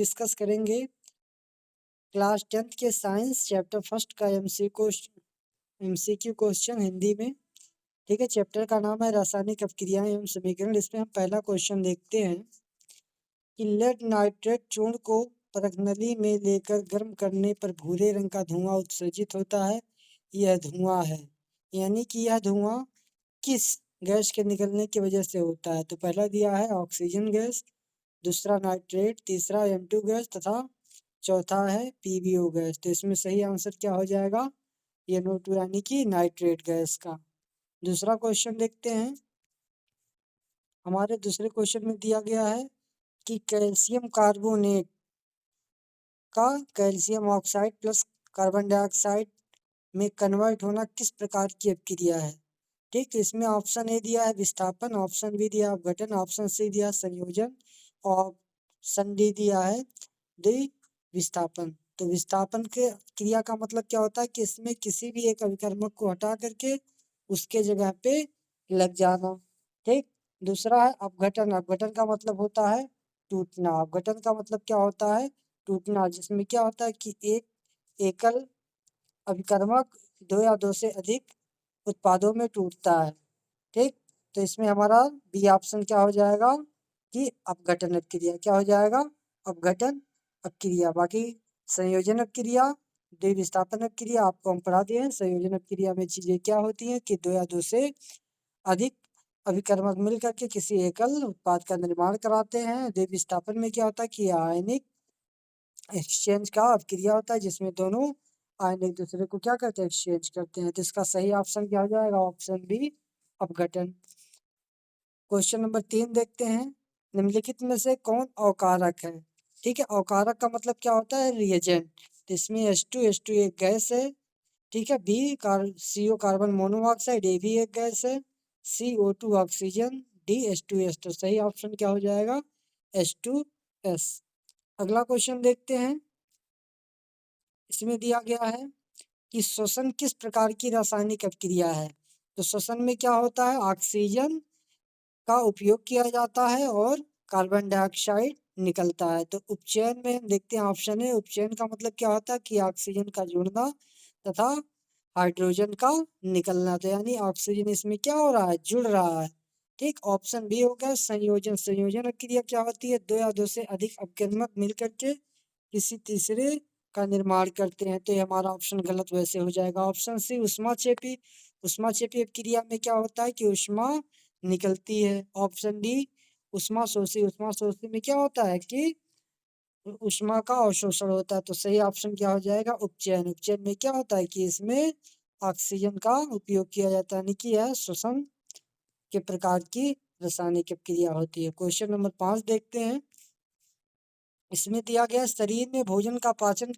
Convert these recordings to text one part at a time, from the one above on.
Discuss करेंगे class 10th के science chapter first का एमसीक्यू क्वेश्चन हिंदी में। ठीक है, चैप्टर का नाम है रासायनिक अपक्रियाएं एवं समीकरण। इसमें हम पहला क्वेश्चन देखते हैं कि लेड नाइट्रेट चूर्ण को परखनली में लेकर गर्म करने पर भूरे रंग का धुआं उत्सर्जित होता है। यह धुआं है, यानी कि यह धुआं किस गैस के निकलने की वजह से होता है। तो पहला दिया है ऑक्सीजन गैस, दूसरा नाइट्रेट, तीसरा M2 गैस तथा चौथा है PbO गैस। तो इसमें सही आंसर क्या हो जाएगा, NO2 यानी कि नाइट्रेट गैस का। दूसरा क्वेश्चन देखते हैं। हमारे दूसरे क्वेश्चन में दिया गया है कि कैल्शियम कार्बोनेट का calcium oxide plus carbon dioxide में कन्वर्ट होना किस प्रकार की अपक्रिया है। ठीक, तो इसमें ऑप्शन ए दिया है विस्थापन, ऑप्शन बी दिया अपघटन, ऑप्शन सी दिया संयोजन और ऑप्शन डी दिया है विस्थापन। तो विस्थापन के क्रिया का मतलब क्या होता है कि इसमें किसी भी एक अभिकर्मक को हटा करके उसके जगह पे लग जाना। ठीक, दूसरा है अपघटन, अपघटन का मतलब होता है टूटना। अपघटन का मतलब क्या होता है, टूटना, जिसमें क्या होता है कि एक एकल अभिकर्मक दो या दो से अधिक उत्पादों में टूटता है। ठीक, तो इसमें हमारा बी ऑप्शन क्या हो जाएगा कि अपघटन अपक्रिया। क्या हो जाएगा, अपघटन अपक्रिया। बाकी संयोजन अपक्रिया, द्विविस्थापन अपक्रिया आपको हम पढ़ा दिए हैं। संयोजन अपक्रिया में चीजें क्या होती हैं कि दो या दो से अधिक अभिकर्मक मिल करके किसी एकल उत्पाद का निर्माण कराते हैं। द्विविस्थापन में क्या होता है कि आयनिक एक्सचेंज का अपक्रिया होता है, जिसमें दोनों आयन एक दूसरे को क्या करते हैं, एक्सचेंज करते हैं। तो इसका सही ऑप्शन क्या हो जाएगा, ऑप्शन बी अपघटन। क्वेश्चन नंबर 3 देखते हैं। निम्नलिखित में से कौन अवकारक है। ठीक है, अवकारक का मतलब क्या होता है, रिएजेंट। तो इसमें H2 एक गैस है। ठीक है, बी CO कार्बन मोनोऑक्साइड, ये भी एक गैस है। CO2 oxygen, D H2S। तो सही ऑप्शन क्या हो जाएगा, H2S। अगला क्वेश्चन देखते हैं। इसमें दिया गया है कि श्वसन किस प्रकार की रासायनिक अपक्रिया है। तो श्वसन में क्या होता है, ऑक्सीजन का उपयोग किया जाता है और कार्बन डाइऑक्साइड निकलता है। तो उपचयन में हम देखते हैं, ऑप्शन है उपचयन का मतलब क्या होता है कि ऑक्सीजन का जुड़ना तथा हाइड्रोजन का निकलना। तो यानी ऑक्सीजन इसमें क्या हो रहा है, जुड़ रहा है। ठीक, ऑप्शन बी हो गया संयोजन। संयोजन क्रिया क्या होती है, दो या दो से अधिक अपकर्मक मिलकर के किसी तीसरे का निर्माण करते हैं। तो ये हमारा ऑप्शन गलत वैसे हो जाएगा। ऑप्शन सी उष्माक्षेपी, उष्माक्षेपी अपक्रिया में क्या होता है कि उष्मा निकलती है। ऑप्शन डी उष्मा शोषी, उष्मा शोषी में क्या होता है कि उष्मा का अवशोषण होता है। तो सही ऑप्शन क्या हो जाएगा, उपचयन। उपचयन में क्या होता है कि इसमें ऑक्सीजन का उपयोग किया जाता है, यानी कि यह श्वसन के प्रकार की रासायनिक अपक्रिया होती है। क्वेश्चन नंबर 5 देखते हैं। इसमें दिया गया शरीर में भोजन का पाचन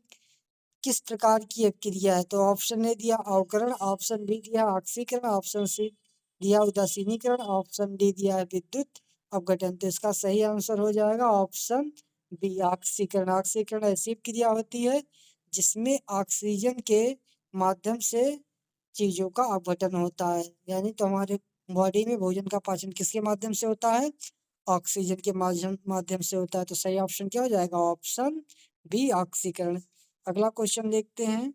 किस प्रकार की अपक्रिया है। तो ऑप्शन ए दिया अवकरण, ऑप्शन बी दिया ऑक्सीकरण, ऑप्शन सी दिया उदासीनीकरण, ऑप्शन डी दिया है विद्युत अपघटन। तो इसका सही आंसर हो जाएगा ऑप्शन बी ऑक्सीकरण। ऑक्सीकरण ऐसी क्रिया होती है जिसमें ऑक्सीजन के माध्यम से चीजों का अपघटन होता है। यानी तो हमारे बॉडी में भोजन का पाचन किसके माध्यम से होता है, ऑक्सीजन के माध्यम से होता है। तो सही ऑप्शन क्या हो जाएगा, ऑप्शन बी ऑक्सीकरण। अगला क्वेश्चन देखते हैं।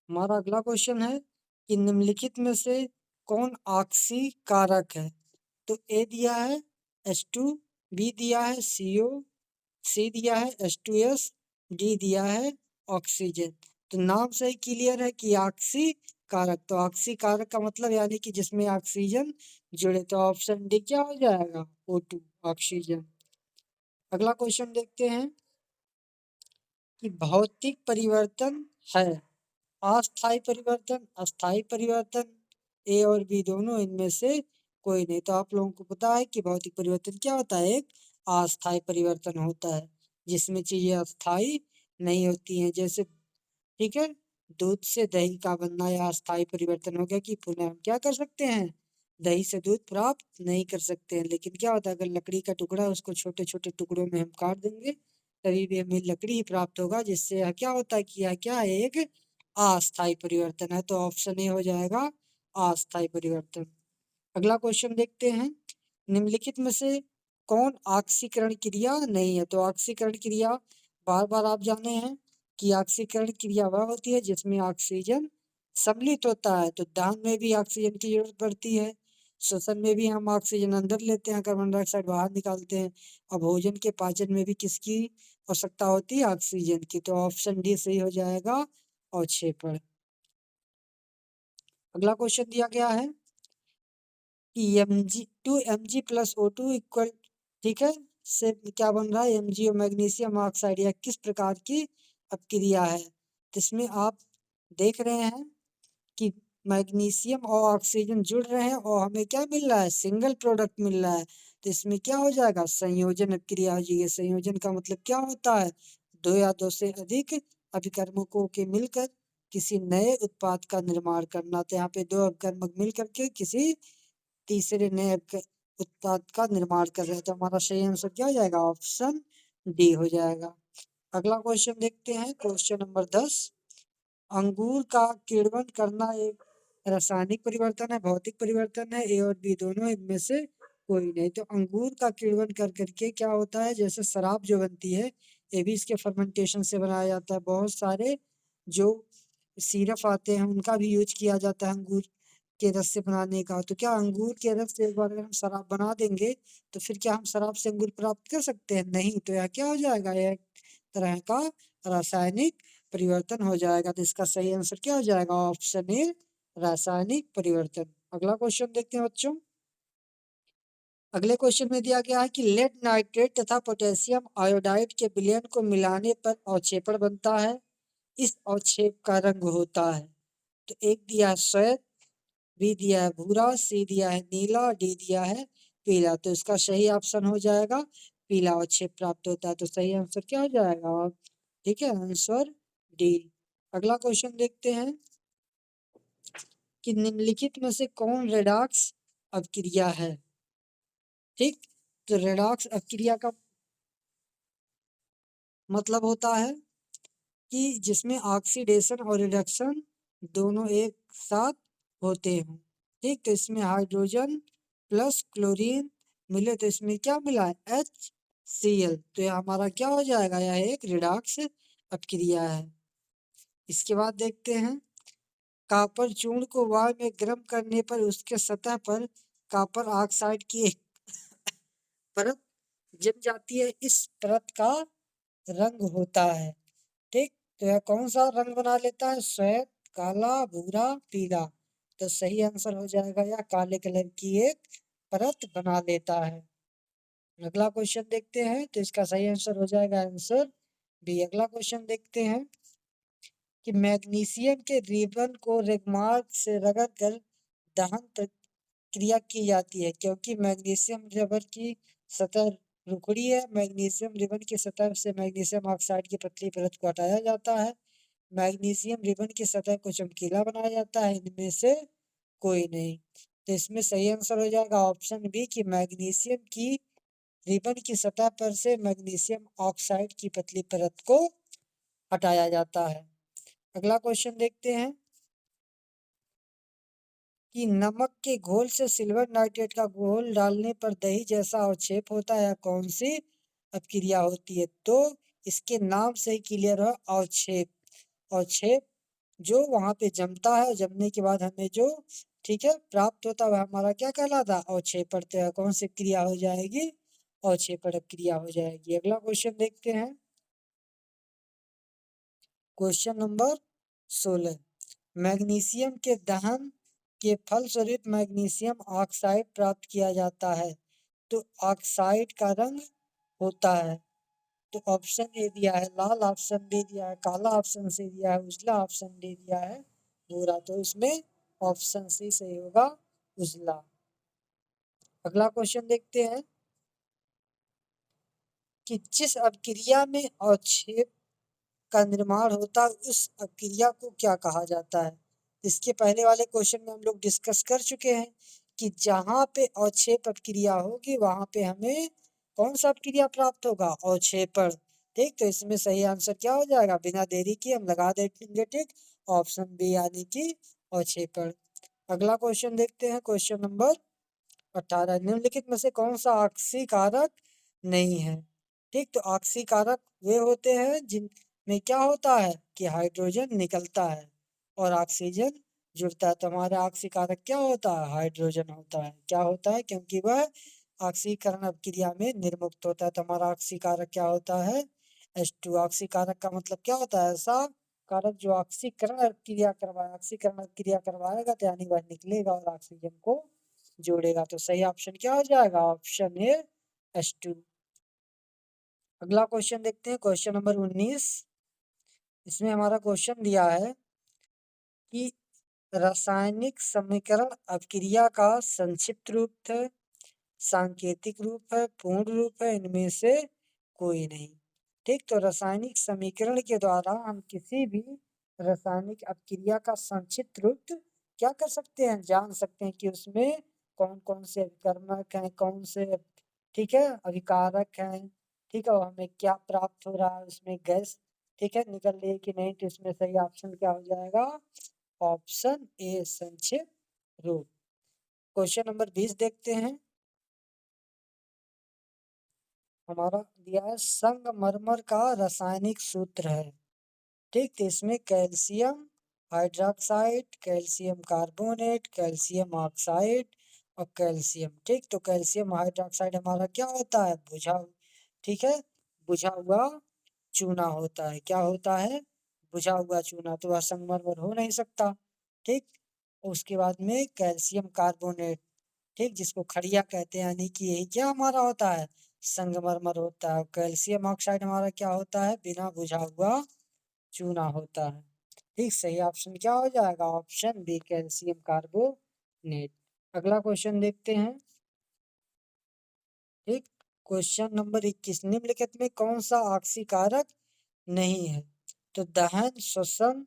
हमारा अगला क्वेश्चन है कि निम्नलिखित में से कौन ऑक्सी कारक है। तो ए दिया है H2, बी दिया है CO, सी दिया है H2S, डी दिया है ऑक्सीजन। तो नाम से ही क्लियर है कि ऑक्सी कारक। तो ऑक्सी कारक का मतलब यानी कि जिसमें ऑक्सीजन जुड़े। तो ऑप्शन डी क्या हो जाएगा, O2 ऑक्सीजन। अगला क्वेश्चन देखते हैं कि भौतिक परिवर्तन है अस्थायी परिवर्तन, अस्थायी परिवर्तन, ए और बी दोनों इनमें से कोई नहीं। तो आप लोगों को पता है कि भौतिक परिवर्तन क्या होता है, एक अस्थायी परिवर्तन होता है जिसमें चीजें अस्थायी नहीं होती हैं। जैसे ठीक है, दूध से दही का बनना या अस्थायी परिवर्तन हो गया कि पुनः हम क्या कर सकते हैं, दही से दूध प्राप्त नहीं कर सकते हैं। लेकिन क्या होता है, अगर लकड़ी का टुकड़ा है उसको छोटे छोटे टुकड़ों में हम काट देंगे तभी भी हमें लकड़ी ही प्राप्त होगा, जिससे यह क्या होता है कि यह क्या है, एक अस्थायी परिवर्तन है। तो ऑप्शन ए हो जाएगा अस्थायी परिवर्तन। अगला क्वेश्चन देखते हैं। निम्नलिखित में से कौन ऑक्सीकरण क्रिया नहीं है। तो ऑक्सीकरण क्रिया बार बार आप जाने हैं कि ऑक्सीकरण क्रिया वह होती है जिसमें ऑक्सीजन सम्मिलित होता है। तो दहन में भी ऑक्सीजन की जरूरत पड़ती है, श्वसन में भी हम ऑक्सीजन अंदर लेते हैं, कार्बन डाइऑक्साइड बाहर निकालते हैं, और भोजन के पाचन में भी किसकी आवश्यकता होती है, ऑक्सीजन की। तो ऑप्शन डी सही हो जाएगा अवक्षेपण। अगला क्वेश्चन दिया गया है कि Mg प्लस O2 इक्वल, ठीक है, से क्या बन रहा है, MgO मैग्नीशियम ऑक्साइड, या किस प्रकार की अपक्रिया है। जिसमें आप देख रहे हैं कि मैग्नीशियम और ऑक्सीजन जुड़ रहे हैं और हमें क्या मिल रहा है, सिंगल प्रोडक्ट मिल रहा है। तो इसमें क्या हो जाएगा, संयोजन अपक्रिया हो जाएगी। संयोजन का मतलब क्या होता है, दो या दो से अधिक अभिकर्मकों के मिलकर किसी नए उत्पाद का निर्माण करना। तो यहाँ पे दो अभिकर्मक मिल करके किसी तीसरे नए उत्पाद का निर्माण कर रहे हैं। तो हमारा सही आंसर क्या हो जाएगा, ऑप्शन डी हो जाएगा। अगला क्वेश्चन देखते हैं, क्वेश्चन नंबर 10। अंगूर का किण्वन करना एक रासायनिक परिवर्तन है, भौतिक परिवर्तन है, ए और बी दोनों, इनमें से कोई नहीं। तो अंगूर का किण्वन कर करके क्या होता है, जैसे शराब जो बनती है, ये भी इसके फर्मेंटेशन से बनाया जाता है। बहुत सारे जो सिरप आते हैं उनका भी यूज किया जाता है अंगूर के रस से बनाने का। तो क्या अंगूर के रस से एक बार अगर हम शराब बना देंगे तो फिर क्या हम शराब से अंगूर प्राप्त कर सकते हैं, नहीं। तो यह क्या हो जाएगा, यह एक तरह का रासायनिक परिवर्तन हो जाएगा। तो इसका सही आंसर क्या हो जाएगा, ऑप्शन ए रासायनिक परिवर्तन। अगला क्वेश्चन देखते हैं बच्चों। अगले क्वेश्चन में दिया गया है कि लेड नाइट्रेट तथा पोटेशियम आयोडाइड के विलयन को मिलाने पर अवक्षेपण बनता है, इस अवक्षेप का रंग होता है। तो एक दिया है श्वेत, बी दिया है भूरा, सी दिया है नीला, डी दिया है पीला। तो इसका सही ऑप्शन हो जाएगा पीला अवक्षेप प्राप्त होता है। तो सही आंसर क्या हो जाएगा, ठीक है, आंसर डी। अगला क्वेश्चन देखते हैं कि निम्नलिखित में से कौन रेडॉक्स अपक्रिया है। ठीक, तो रेडॉक्स अपक्रिया का मतलब होता है कि जिसमें ऑक्सीडेशन और रिडक्शन दोनों एक साथ होते हैं। ठीक, तो इसमें हाइड्रोजन प्लस क्लोरीन मिले तो इसमें क्या मिला है, HCl। तो यह हमारा क्या हो जाएगा, यह एक रिडॉक्स अपक्रिया है। इसके बाद देखते हैं, कॉपर चूर्ण को वायु में गर्म करने पर उसके सतह पर कॉपर ऑक्साइड की एक परत जम जाती है, इस परत का रंग होता है। ठीक, तो यह कौन सा रंग बना लेता है, श्वेत, काला, भूरा, पीला। तो सही आंसर हो जाएगा या काले कलर की एक परत बना लेता है। अगला क्वेश्चन देखते हैं, तो इसका सही आंसर हो जाएगा आंसर बी। अगला क्वेश्चन देखते हैं कि मैग्नीशियम के रिबन को रेगमार्क से रगड़कर दहन प्रक्रिया की जाती है, क्योंकि मैग्नीशियम रबर की सतह रुखड़ी है। मैग्नीशियम रिबन की सतह से मैग्नीशियम ऑक्साइड की पतली परत को हटाया जाता है। मैग्नीशियम रिबन की सतह को चमकीला बनाया जाता है, इनमें से कोई नहीं। तो इसमें सही आंसर हो जाएगा ऑप्शन बी कि मैग्नीशियम की रिबन की सतह पर से मैग्नीशियम ऑक्साइड की पतली परत को हटाया जाता है। अगला क्वेश्चन देखते हैं कि नमक के घोल से सिल्वर नाइट्रेट का घोल डालने पर दही जैसा अवक्षेप होता है, कौन सी अपक्रिया होती है। तो इसके नाम से ही क्लियर है, अवक्षेप। अवक्षेप जो वहां पे जमता है, जमने के बाद हमें जो, ठीक है, प्राप्त होता है हमारा क्या कहलाता है, अवक्षेपण। तो कौन सी क्रिया हो जाएगी, अवक्षेपण क्रिया हो जाएगी। अगला क्वेश्चन देखते हैं, क्वेश्चन नंबर 16। मैग्नीशियम के दहन के फलस्वरूप मैग्नीशियम ऑक्साइड प्राप्त किया जाता है, तो ऑक्साइड का रंग होता है। तो ऑप्शन ए दिया है लाल, ऑप्शन बी दिया है काला, ऑप्शन सी दिया है उजला, ऑप्शन डी दिया है भूरा। तो इसमें ऑप्शन सी सही होगा, उजला। अगला क्वेश्चन देखते हैं कि जिस अपक्रिया में अवक्षेप का निर्माण होता है उस अपक्रिया को क्या कहा जाता है। इसके पहले वाले क्वेश्चन में हम लोग डिस्कस कर चुके हैं कि जहां पे अवक्षेप अपक्रिया होगी वहां पे हमें कौन सा अपक्रिया प्राप्त होगा, अवक्षेपण। ठीक, तो इसमें सही आंसर क्या हो जाएगा, बिना देरी के हम लगा देंगे टिक, ऑप्शन बी यानी कि अवक्षेपण। अगला क्वेश्चन देखते हैं, क्वेश्चन नंबर 18। निम्नलिखित में से कौन सा ऑक्सी कारक नहीं है? ठीक, तो ऑक्सी कारक वे होते हैं जिनमें क्या होता है कि हाइड्रोजन निकलता है और ऑक्सीजन जुड़ता है। तो हमारा ऑक्सी कारक क्या होता है? हाइड्रोजन होता है। क्या होता है? क्योंकि वह ऑक्सीकरण अभिक्रिया में निर्मुक्त होता है। तो हमारा ऑक्सी कारक क्या होता है? H2। ऑक्सी कारक का मतलब क्या होता है? ऐसा कारक जो ऑक्सीकरण क्रिया करवाए, ऑक्सीकरण क्रिया करवाएगा तो यानी वह निकलेगा और ऑक्सीजन को जोड़ेगा। तो सही ऑप्शन क्या हो जाएगा? Option A H2। अगला क्वेश्चन देखते हैं, क्वेश्चन नंबर 19। इसमें हमारा क्वेश्चन दिया है कि रासायनिक समीकरण अभिक्रिया का संक्षिप्त रूप है, सांकेतिक रूप है, पूर्ण रूप है, इनमें से कोई नहीं। ठीक, तो रासायनिक समीकरण के द्वारा हम किसी भी रासायनिक अभिक्रिया का संक्षिप्त रूप क्या कर सकते हैं? जान सकते हैं कि उसमें कौन कौन से अभिकर्मक हैं, कौन से ठीक है अभिकारक हैं, ठीक है, और हमें क्या प्राप्त हो रहा है उसमें गैस ठीक है निकल रही है कि नहीं। तो इसमें सही ऑप्शन क्या हो जाएगा? ऑप्शन ए संक्षिप्त रूप। क्वेश्चन नंबर 20 देखते हैं। हमारा दिया है संगमरमर का रासायनिक सूत्र है। ठीक, तो इसमें calcium hydroxide, calcium carbonate, calcium oxide और कैल्शियम। ठीक, तो कैल्शियम हाइड्रोक्साइड हमारा क्या होता है? बुझा ठीक है बुझा हुआ चूना होता है। क्या होता है? बुझा हुआ चूना। तो वह संगमरमर हो नहीं सकता। ठीक, उसके बाद में कैल्शियम कार्बोनेट, ठीक, जिसको खड़िया कहते हैं, यानी कि यही क्या हमारा होता है? संगमरमर होता है। कैल्शियम ऑक्साइड हमारा क्या होता है? बिना बुझा हुआ चूना होता है। ठीक, सही ऑप्शन क्या हो जाएगा? Option B calcium carbonate. अगला क्वेश्चन देखते हैं। ठीक, क्वेश्चन नंबर 21। निम्नलिखित में कौन सा ऑक्सीकारक नहीं है? तो दहन, श्वसन,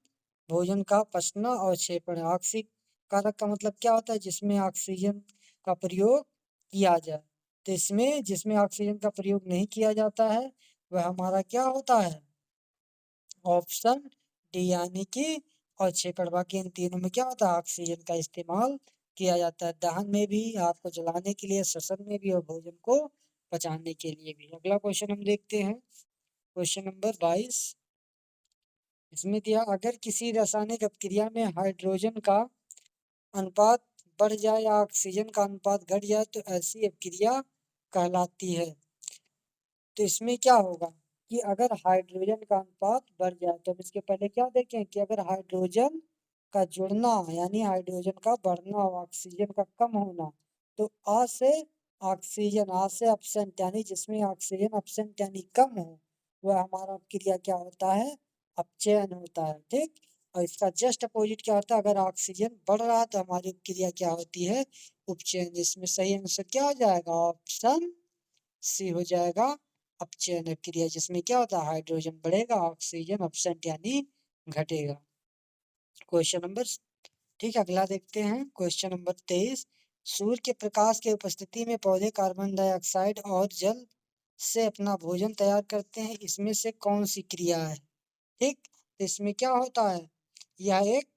भोजन का पचना और क्षेपण। ऑक्सीकारक का मतलब क्या होता है? जिसमें ऑक्सीजन का प्रयोग किया जाए। तो इसमें जिसमें ऑक्सीजन का प्रयोग नहीं किया जाता है वह हमारा क्या होता है? ऑप्शन डी यानी कि अवक्षेपण। बाकी इन तीनों में क्या होता है? ऑक्सीजन का इस्तेमाल किया जाता है। दहन में भी, आग को जलाने के लिए, श्वसन में भी और भोजन को पचाने के लिए भी। अगला क्वेश्चन हम देखते हैं, क्वेश्चन नंबर 22। इसमें दिया अगर किसी रासायनिक अभिक्रिया में हाइड्रोजन का अनुपात बढ़ जाए या ऑक्सीजन का अनुपात घट जाए तो ऐसी अभिक्रिया कहलाती है। तो इसमें क्या होगा कि अगर हाइड्रोजन का अनुपात बढ़ जाए तो हम इसके पहले क्या देखें कि अगर हाइड्रोजन का जुड़ना यानी हाइड्रोजन का बढ़ना और ऑक्सीजन का कम होना, तो आ से ऑक्सीजन, आ से अपसेंट यानी जिसमें ऑक्सीजन अपसेंट यानी कम हो, वह हमारा क्रिया क्या होता है? अपचयन होता है। ठीक, और इसका जस्ट अपोजिट क्या होता है? अगर ऑक्सीजन बढ़ रहा है तो हमारी क्रिया क्या होती है? उपचयन। इसमें सही आंसर क्या हो जाएगा? ऑप्शन सी हो जाएगा अपचयन क्रिया, जिसमें क्या होता है? हाइड्रोजन बढ़ेगा, ऑक्सीजन अपसेंट यानी घटेगा। क्वेश्चन नंबर ठीक है अगला देखते हैं, क्वेश्चन नंबर 23। सूर्य के प्रकाश के उपस्थिति में पौधे कार्बन डाइऑक्साइड और जल से अपना भोजन तैयार करते हैं, इसमें से कौन सी क्रिया है? ठीक, तो इसमें क्या होता है? यह एक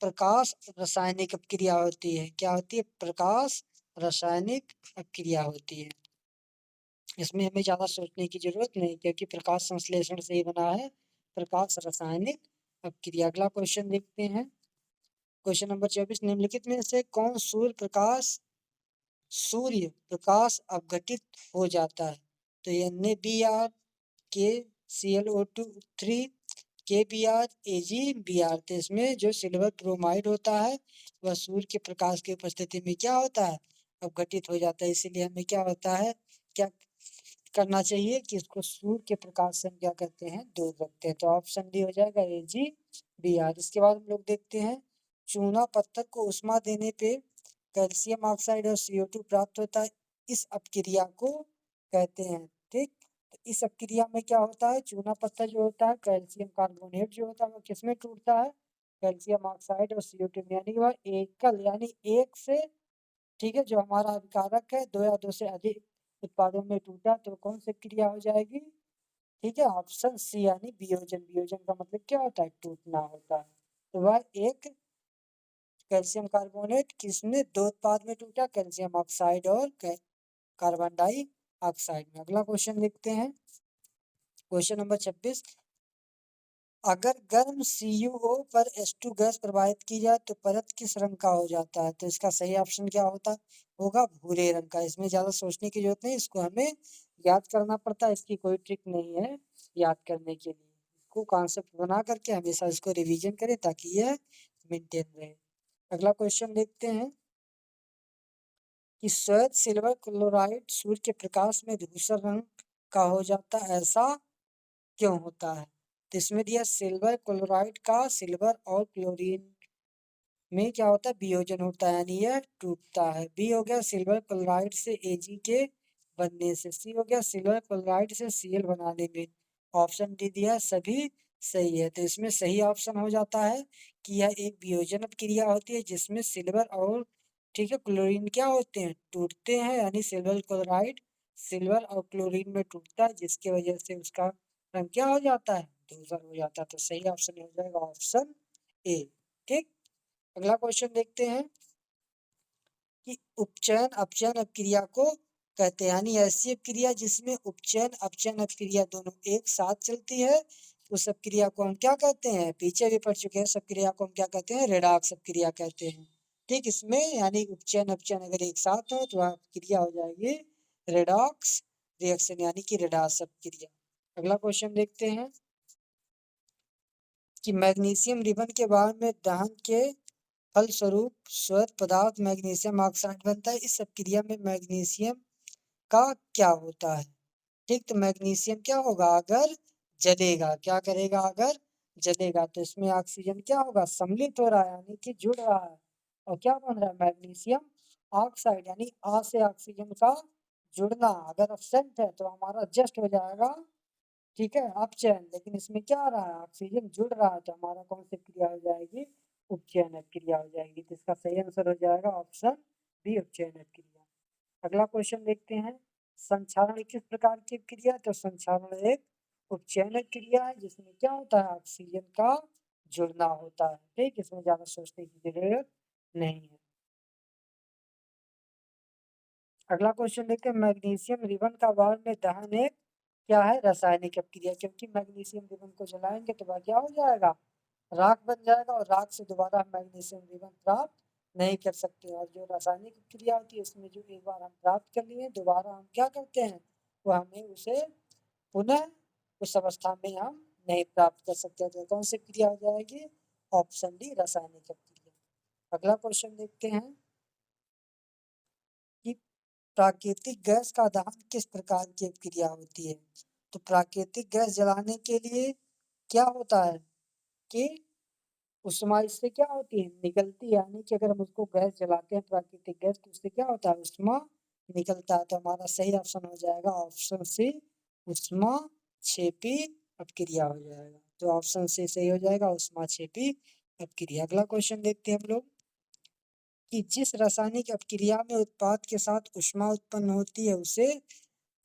प्रकाश रासायनिक अपक्रिया होती है। क्या होती है? प्रकाश रासायनिक अपक्रिया होती है। इसमें हमें ज़्यादा सोचने की जरूरत नहीं क्योंकि प्रकाश संश्लेषण से ही बना है प्रकाश रासायनिक अपक्रिया। अगला क्वेश्चन देखते हैं, क्वेश्चन नंबर 24। निम्नलिखित में से कौन सूर्य प्रकाश अपघटित हो जाता है? तो NaBr, KClO3, KBr, AgBr। तो इसमें जो सिल्वर ब्रोमाइड होता है वह सूर्य के प्रकाश की उपस्थिति में क्या होता है? अपघटित हो जाता है। इसीलिए हमें क्या होता है, क्या करना चाहिए कि इसको सूर्य के प्रकाश से हम क्या करते हैं? दूर रखते हैं। तो ऑप्शन डी हो जाएगा AgBr। इसके बाद हम लोग देखते हैं, चूना पत्थर को उष्मा देने पे कैल्शियम ऑक्साइड और CO2 प्राप्त होता है, इस अपक्रिया को कहते हैं। ठीक, तो इस अपक्रिया में क्या होता है? चूना पत्थर जो होता है, कैल्शियम कार्बोनेट जो होता है वो किसमें टूटता है? कैल्शियम ऑक्साइड और CO2 में, यानी वह एकल यानी एक से ठीक है जो हमारा अभिकारक है दो या दो से अधिक उत्पादों में टूटा तो कौन सी क्रिया हो जाएगी? ठीक है, ऑप्शन सी यानी वियोजन। वियोजन का मतलब क्या होता है? टूटना होता है। तो वह एक कैल्शियम कार्बोनेट किसने दो उत्पाद में टूटा, कैल्शियम ऑक्साइड और कार्बन डाइऑक्साइड में। अगला क्वेश्चन देखते हैं, क्वेश्चन नंबर 26। अगर गर्म CuO पर H2 गैस प्रवाहित की जाए तो परत किस रंग का हो जाता है? तो इसका सही ऑप्शन क्या होता होगा? भूरे रंग का। इसमें ज्यादा सोचने की जरूरत नहीं, इसको हमें याद करना पड़ता है, इसकी कोई ट्रिक नहीं है याद करने के लिए। इसको कॉन्सेप्ट बना करके हमेशा इसको रिवीजन करें ताकि यह मेंटेन रहे। अगला क्वेश्चन देखते हैं कि श्वेत सिल्वर क्लोराइड सूर्य के प्रकाश में धूसर रंग का हो जाता है, ऐसा क्यों होता है? तो इसमें दिया सिल्वर क्लोराइड का सिल्वर और क्लोरीन में क्या होता है, वियोजन होता है, यानी यह टूटता है। बी हो गया सिल्वर क्लोराइड से Ag के बनने से। सी हो गया सिल्वर क्लोराइड से Cl बनाने में। ऑप्शन डी दिया सभी सही है। तो इसमें सही ऑप्शन हो जाता है कि यह एक वियोजन क्रिया होती है जिसमें सिल्वर और ठीक है क्लोरीन क्या होते हैं, टूटते हैं, यानी सिल्वर क्लोराइड सिल्वर और क्लोरीन में टूटता है, जिसकी वजह से उसका रंग क्या हो जाता है, धूसर हो जाता है। तो सही ऑप्शन हो जाएगा ऑप्शन ए। ठीक, अगला क्वेश्चन देखते हैं कि उपचयन अपचयन अपक्रिया को कहते हैं, यानी ऐसी अपक्रिया जिसमें उपचयन अपचयन अपक्रिया दोनों एक साथ चलती है, उस अपक्रिया को हम क्या कहते हैं, पीछे भी पढ़ चुके हैं, उस अपक्रिया को हम क्या कहते हैं, रेडॉक्स अपक्रिया कहते हैं। ठीक, इसमें यानी उपचयन अपचयन अगर एक साथ हो तो वह अपक्रिया हो जाएगी रेडॉक्स रिएक्शन, यानी कि रेडॉक्स अपक्रिया। अगला क्वेश्चन देखते हैं कि मैग्नीशियम रिबन के बाद में दहन के फलस्वरूप श्वेत पदार्थ मैग्नीशियम ऑक्साइड बनता है। इस अपक्रिया में मैग्नीशियम का क्या होता है? ठीक, तो मैग्नीशियम क्या होगा, अगर जलेगा, क्या करेगा, अगर जलेगा तो इसमें ऑक्सीजन क्या होगा, सम्मिलित हो रहा है, यानी कि जुड़ रहा है, और क्या बन रहा है, मैग्नीशियम ऑक्साइड, यानी आ से ऑक्सीजन का जुड़ना। अगर एब्सेंट है तो हमारा जस्ट हो जाएगा ठीक है अपचयन, लेकिन इसमें क्या आ रहा है, ऑक्सीजन जुड़ रहा है, तो हमारा कौन सी क्रिया हो जाएगी, उपचयन क्रिया हो जाएगी। तो इसका सही आंसर हो जाएगा ऑप्शन बी, उपचयन क्रिया। अगला क्वेश्चन देखते हैं, संक्षारण किस प्रकार की क्रिया? तो संक्षारण एक उपचयन क्रिया है जिसमें क्या होता है, ऑक्सीजन का जुड़ना होता है। ठीक, इसमें ज्यादा सोचने की जरूरत नहीं है। अगला क्वेश्चन देखते हैं, मैग्नीशियम रिबन का वायुमंडल में दहन एक क्या है, रासायनिक अपक्रिया, क्योंकि मैग्नीशियम रिबन को जलाएंगे तो वह क्या हो जाएगा, राख बन जाएगा, और राख से दोबारा हम मैग्नीशियम रिबन प्राप्त नहीं कर सकते। और जो रासायनिक क्रिया होती है उसमें जो एक बार हम प्राप्त कर लिए दोबारा हम क्या करते हैं, वो हमें उसे पुनः उस अवस्था में हम नहीं प्राप्त कर सकते। तो कौन सी क्रिया हो जाएगी, ऑप्शन डी, रासायनिक क्रिया। अगला क्वेश्चन देखते हैं कि प्राकृतिक गैस का दहन किस प्रकार की क्रिया होती है? तो प्राकृतिक गैस जलाने के लिए क्या होता है कि उष्मा इससे क्या होती है, निकलती है, यानी कि अगर हम उसको गैस जलाते हैं प्राकृतिक गैस तो उससे क्या होता है, उष्मा निकलता है। तो हमारा सही ऑप्शन हो जाएगा ऑप्शन सी, उष्मा क्षेपी अपक्रिया हो जाएगा। तो ऑप्शन सी सही हो जाएगा, उष्मा क्षेपी अपक्रिया। अगला क्वेश्चन देखते हैं हम लोग कि जिस रासायनिक अपक्रिया में उत्पाद के साथ ऊष्मा उत्पन्न होती है उसे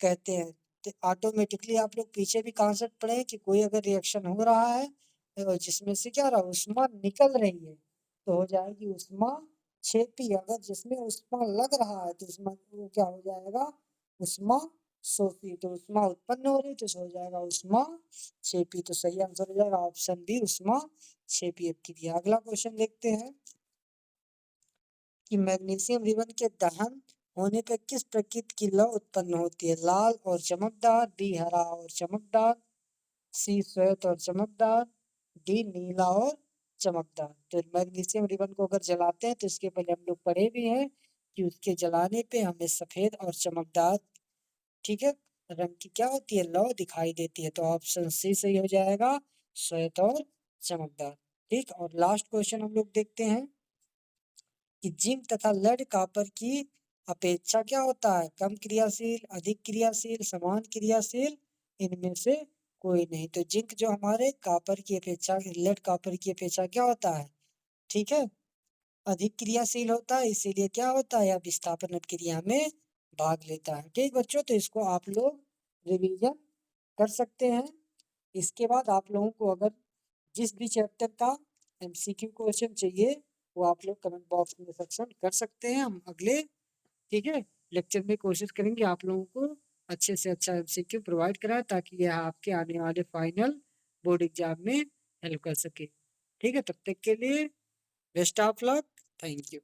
कहते हैं। तो ऑटोमेटिकली आप लोग पीछे भी कॉन्सेप्ट पढ़े कि कोई अगर रिएक्शन हो रहा है और जिसमें से क्या रहा ऊष्मा निकल रही है तो हो जाएगी ऊष्मा क्षेपी। अगर जिसमें ऊष्मा लग रहा है तो उसमें वो क्या हो जाएगा, ऊष्मा सोपी। तो ऊष्मा उत्पन्न हो रही तो हो जाएगा ऊष्मा क्षेपी। तो सही आंसर हो जाएगा ऑप्शन बी, ऊष्मा क्षेपी अपक्रिया। अगला क्वेश्चन देखते हैं कि मैग्नीशियम रिबन के दहन होने पर किस प्रकृति की लौ उत्पन्न होती है, लाल और चमकदार, बी हरा और चमकदार, सी श्वेत और चमकदार, डी नीला और चमकदार। तो मैग्नीशियम रिबन को अगर जलाते हैं तो इसके पहले हम लोग पढ़े भी हैं कि उसके जलाने पे हमें सफेद और चमकदार ठीक है रंग की क्या होती है, लौ दिखाई देती है। तो ऑप्शन सी सही हो जाएगा, श्वेत और चमकदार। ठीक, और लास्ट क्वेश्चन हम लोग देखते हैं कि जिंक तथा लेड कॉपर की अपेक्षा क्या होता है, कम क्रियाशील, अधिक क्रियाशील, समान क्रियाशील, इनमें से कोई नहीं। तो जिंक जो हमारे कॉपर की अपेक्षा, लेड कॉपर की अपेक्षा क्या होता है, ठीक है, अधिक क्रियाशील होता है, इसीलिए क्या होता है, या विस्थापन क्रिया में भाग लेता है। ठीक बच्चों, तो इसको आप लोग रिवीजन कर सकते हैं। इसके बाद आप लोगों को अगर जिस भी चैप्टर का MCQ क्वेश्चन चाहिए वो आप लोग कमेंट बॉक्स में सेक्शन कर सकते हैं। हम अगले, ठीक है, लेक्चर में कोशिश करेंगे आप लोगों को अच्छे से अच्छा एमसीक्यू प्रोवाइड कराए, ताकि यह आपके आने वाले फाइनल बोर्ड एग्जाम में हेल्प कर सके। ठीक है, तब तक के लिए best of luck. Thank you.